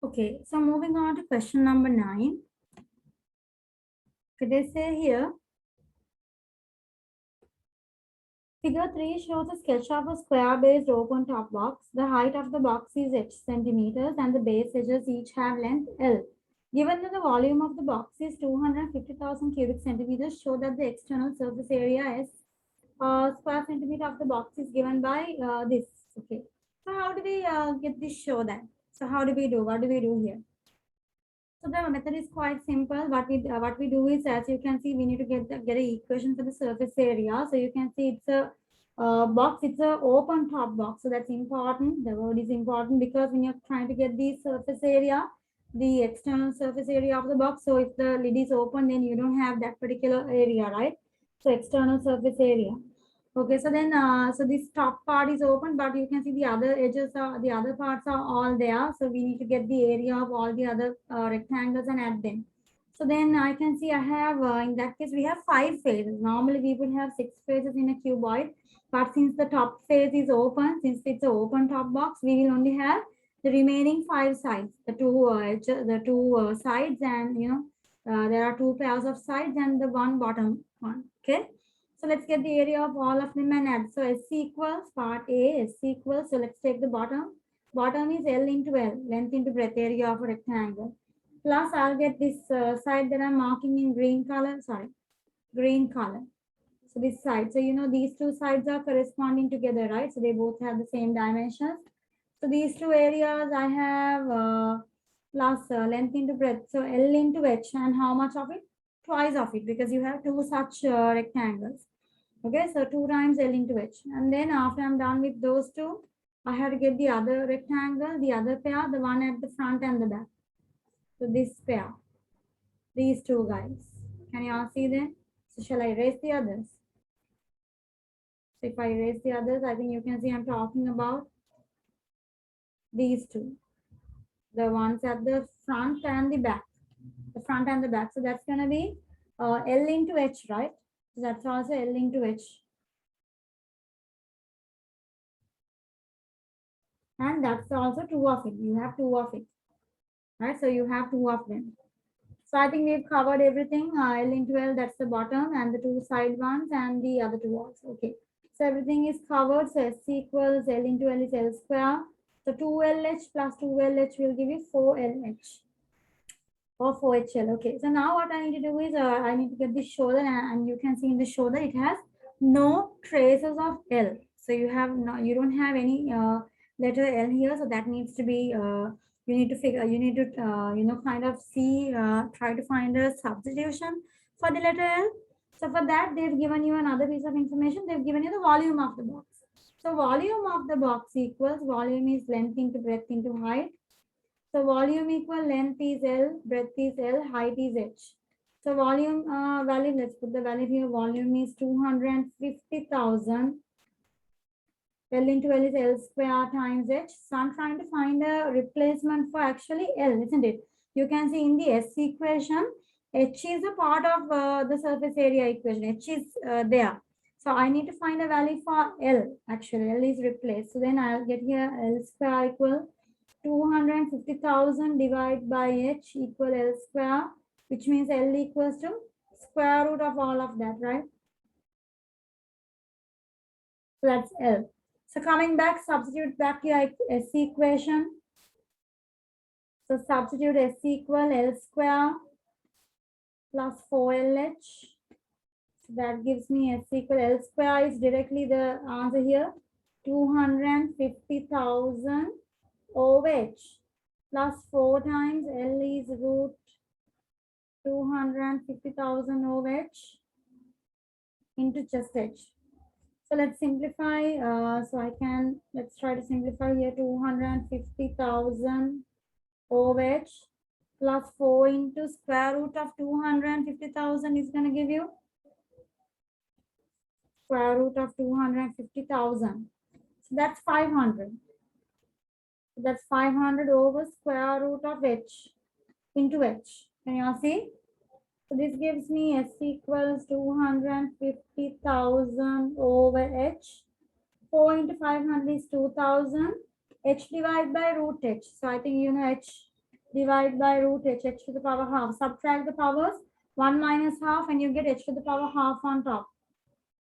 Okay, so moving on to question number 9. Okay, they say here, figure 3 shows a sketch of a square-based open top box. The height of the box is h centimeters and the base edges each have length L. Given that the volume of the box is 250,000 cubic centimeters, show that the external surface area is square centimeter of the box is given by this. Okay, so how do we get this show then? So how do we do? What do we do here? So the method is quite simple. What we do is, as you can see, we need to get a equation for the surface area. So you can see it's a box. It's a open top box. So that's important. The word is important because when you're trying to get the surface area, the external surface area of the box. So if the lid is open, then you don't have that particular area, right? So external surface area. Okay, so then, so this top part is open, but you can see the other edges are, the other parts are all there. So we need to get the area of all the other rectangles and add them. So then I can see I have, in that case, we have 5 faces. Normally we would have 6 faces in a cuboid, but since the top face is open, since it's an open top box, we will only have the remaining 5 sides, the two sides, and there are 2 pairs of sides and the one bottom one. Okay. So let's get the area of all of them and add. So S equals part A, S equals, so let's take the bottom. Bottom is L into L, length into breadth, area of a rectangle. Plus I'll get this side that I'm marking in green color, green color. So this side, so these two sides are corresponding together, right? So they both have the same dimensions. So these two areas I have plus length into breadth. So L into H, and how much of it? Twice of it, because you have two such rectangles. Okay, so 2 times L into H. And then after I'm done with those two, I have to get the other rectangle, the other pair, the one at the front and the back. So this pair, these two guys. Can you all see them? So shall I erase the others? So if I erase the others, I think you can see I'm talking about these two. The ones at the front and the back. The front and the back. So that's going to be L into H, right? So that's also L into H. And that's also 2 of it. You have 2 of it. Right? So you have 2 of them. So I think we've covered everything. L into L, that's the bottom, and the 2 side ones, and the other 2 also. Okay. So everything is covered. So S equals L into L is L square. So 2LH plus 2LH will give you 4LH or 4HL. Okay. So now what I need to do is I need to get the shoulder, and you can see in the shoulder it has no traces of L. So you don't have any letter L here. So that needs to be you need to kind of see, try to find a substitution for the letter L. So for that, they've given you another piece of information. They've given you the volume of the box. So volume of the box equals, volume is length into breadth into height. So volume equal length is L, breadth is L, height is H. So volume value, let's put the value here. Volume is 250,000. L into L is L square times H. So I'm trying to find a replacement for actually L, isn't it? You can see in the S equation, H is a part of the surface area equation. H is there. So I need to find a value for L. Actually, L is replaced. So then I'll get here L square equal 250,000 divided by H equal L square, which means L equals to square root of all of that, right? So that's L. So coming back, substitute back your S equation. So substitute S equal L square plus 4LH. So that gives me S equal L square is directly the answer here. 250,000 over H plus 4 times L is root 250,000 over H into just H. So let's simplify. Let's try to simplify here. 250,000 over H plus 4 into square root of 250,000 is going to give you square root of 250,000. So that's 500. So that's 500 over square root of H into H. Can you all see? So this gives me S equals 250,000 over H. 4 into 500 is 2,000. H divided by root H. So I think you know H. divide by root h, h to the power half. Subtract the powers, 1 minus half, and you get h to the power half on top,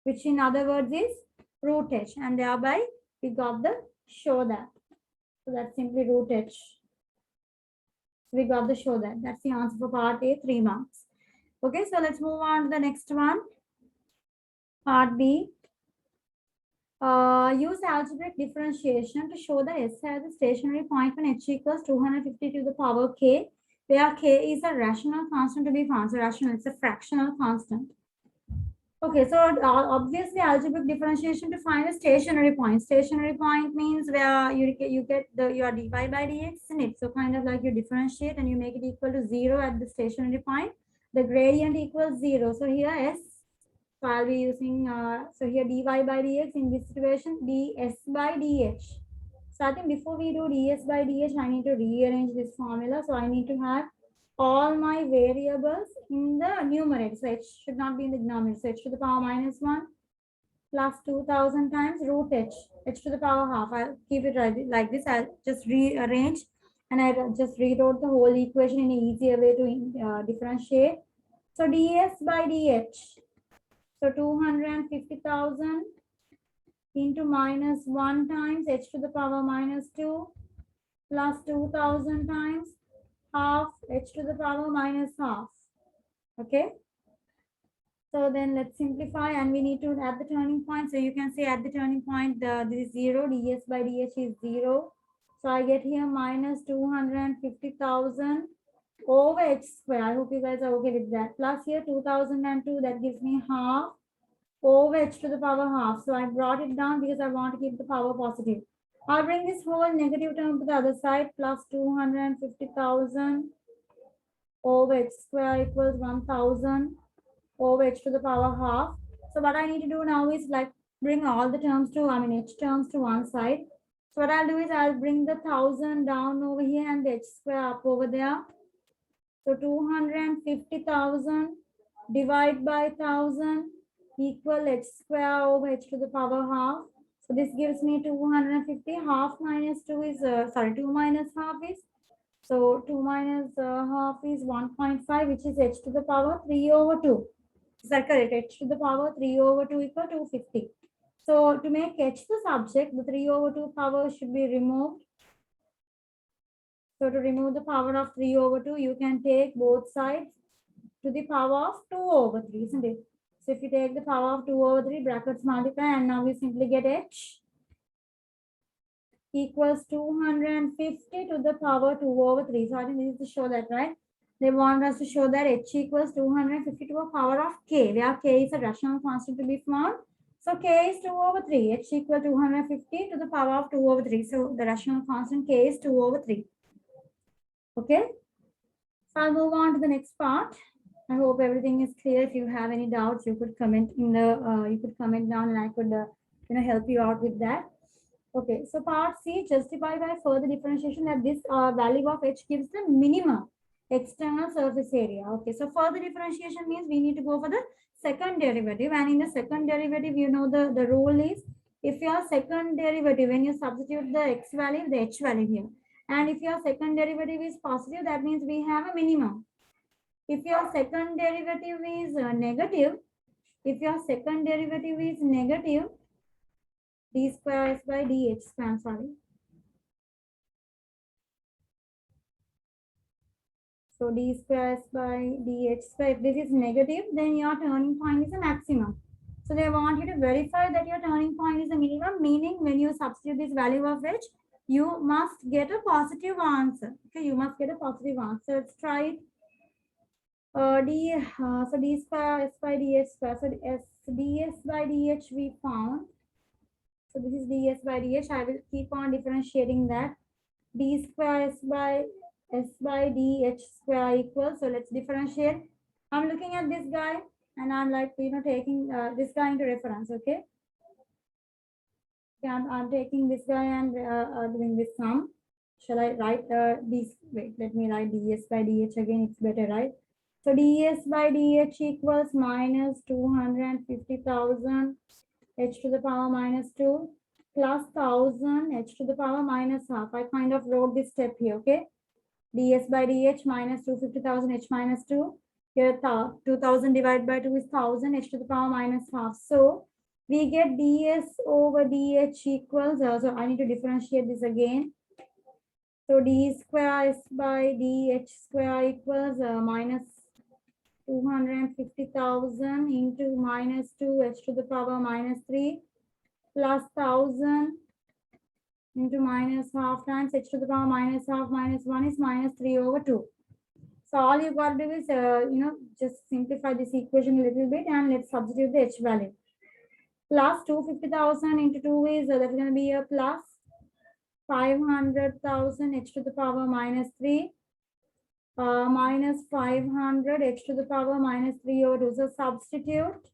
which in other words is root h, and thereby we got the show that. So that's simply root h. So we got the show that. That's the answer for part A, 3 marks. Okay, so let's move on to the next one. Part B. Use algebraic differentiation to show that S has a stationary point when h equals 250 to the power k, where k is a rational constant to be found. So rational, it's a fractional constant. Okay, so obviously algebraic differentiation to find a stationary point. Stationary point means where you get your dy by dx in it. So kind of like you differentiate and you make it equal to 0 at the stationary point. The gradient equals 0. So here S, so I'll be using, so here dy by dx, in this situation ds by dh. So I think before we do ds by dh, I need to rearrange this formula. So I need to have all my variables in the numerator. So h should not be in the denominator. So h to the power minus 1 plus 2000 times root h, h to the power half. I'll keep it right like this. I'll just rearrange and I just rewrote the whole equation in an easier way to differentiate. So ds by dh. So 250,000 into minus 1 times h to the power minus 2 plus 2000 times half h to the power minus half. Okay. So then let's simplify and we need to add the turning point. So you can say at the turning point, this is 0, ds by dh is 0. So I get here minus 250,000 over h square. I hope you guys are okay with that. Plus here 2002, that gives me half over h to the power half. So I brought it down because I want to keep the power positive. I'll bring this whole negative term to the other side, plus 250,000 over h square equals 1000 over h to the power half. So what I need to do now is like bring all the terms to, h terms to one side. So what I'll do is I'll bring the 1000 down over here and the h square up over there. So 250,000 divide by 1000 equal h square over h to the power half. So this gives me 250. Half minus 2 is, 2 minus half is, so 2 minus half is 1.5, which is h to the power 3 over 2. Is that correct? H to the power 3 over 2 equal 250. So to make h the subject, the 3 over 2 power should be removed. So to remove the power of 3 over 2, you can take both sides to the power of 2 over 3, isn't it? So if you take the power of 2 over 3, brackets multiply, and now we simply get h equals 250 to the power 2 over 3. So I think this is to show that, right? They want us to show that h equals 250 to a power of k, where k is a rational constant to be found. So k is 2 over 3. H equals 250 to the power of 2 over 3. So the rational constant k is 2 over 3. Okay. So I'll move on to the next part. I hope everything is clear. If you have any doubts, you could comment in the you could comment down, and I could help you out with that. Okay. So part C, justify by further differentiation that this value of h gives the minimum external surface area. Okay. So further differentiation means we need to go for the second derivative, and in the second derivative, the rule is if your second derivative, when you substitute the x value, the h value here. And if your second derivative is positive, that means we have a minimum. If your second derivative is negative, d square s by dh square, sorry. So d square s by dh square, if this is negative, then your turning point is a maximum. So they want you to verify that your turning point is a minimum, meaning when you substitute this value of h, you must get a positive answer. Okay, you must get a positive answer. Let's try it. So d square s by dh square. So ds by dh we found. So this is ds by dh. I will keep on differentiating that. D square s by dh square equals. So let's differentiate. I'm looking at this guy and I'm like, taking this guy into reference. Okay. I'm taking this guy and doing this sum. Shall I write this? Wait, let me write ds by dh again. It's better, right? So ds by dh equals minus 250,000 h to the power minus 2 plus 1000 h to the power minus half. I kind of wrote this step here, okay? ds by dh minus 250,000 h minus 2. Here 2000 divided by 2 is 1000 h to the power minus half. So we get ds over dh equals, so I need to differentiate this again. So d square is by dh square equals minus 250,000 into minus 2 h to the power minus 3 plus 1000 into minus half times h to the power minus half minus 1 is minus 3 over 2. So all you got to do is, just simplify this equation a little bit and let's substitute the h value. Plus 250,000 into 2 is, that's going to be a plus 500,000 h to the power minus 3 minus 500 h to the power minus 3 over 2. So substitute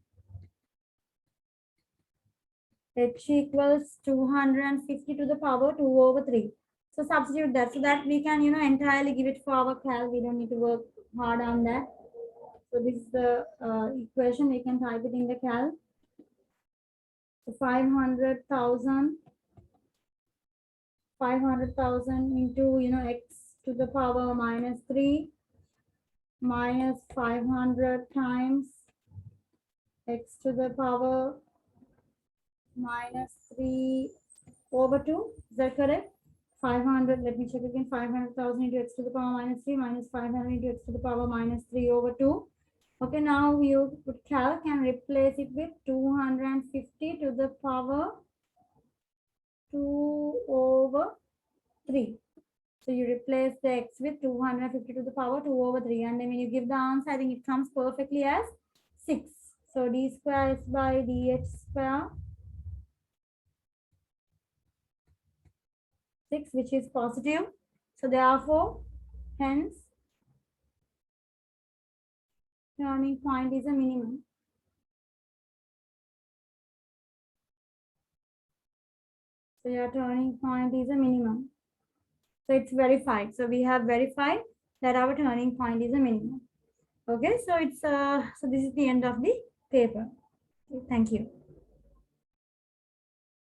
h equals 250 to the power 2 over 3. So substitute that so that we can, entirely give it for our cal. We don't need to work hard on that. So this is the equation. We can type it in the cal. So 500,000 into, x to the power minus 3 minus 500 times x to the power minus 3 over 2. Is that correct? 500, let me check again. 500,000 into x to the power minus 3 minus 500 into x to the power minus 3 over 2. Okay, now you put calc and replace it with 250 to the power 2 over 3. So you replace the x with 250 to the power 2 over 3. And then when you give the answer, I think it comes perfectly as 6. So d square is by dh square 6, which is positive. So therefore, hence, turning point is a minimum. So your turning point is a minimum. So it's verified. So we have verified that our turning point is a minimum. Okay, so it's so this is the end of the paper. Thank you.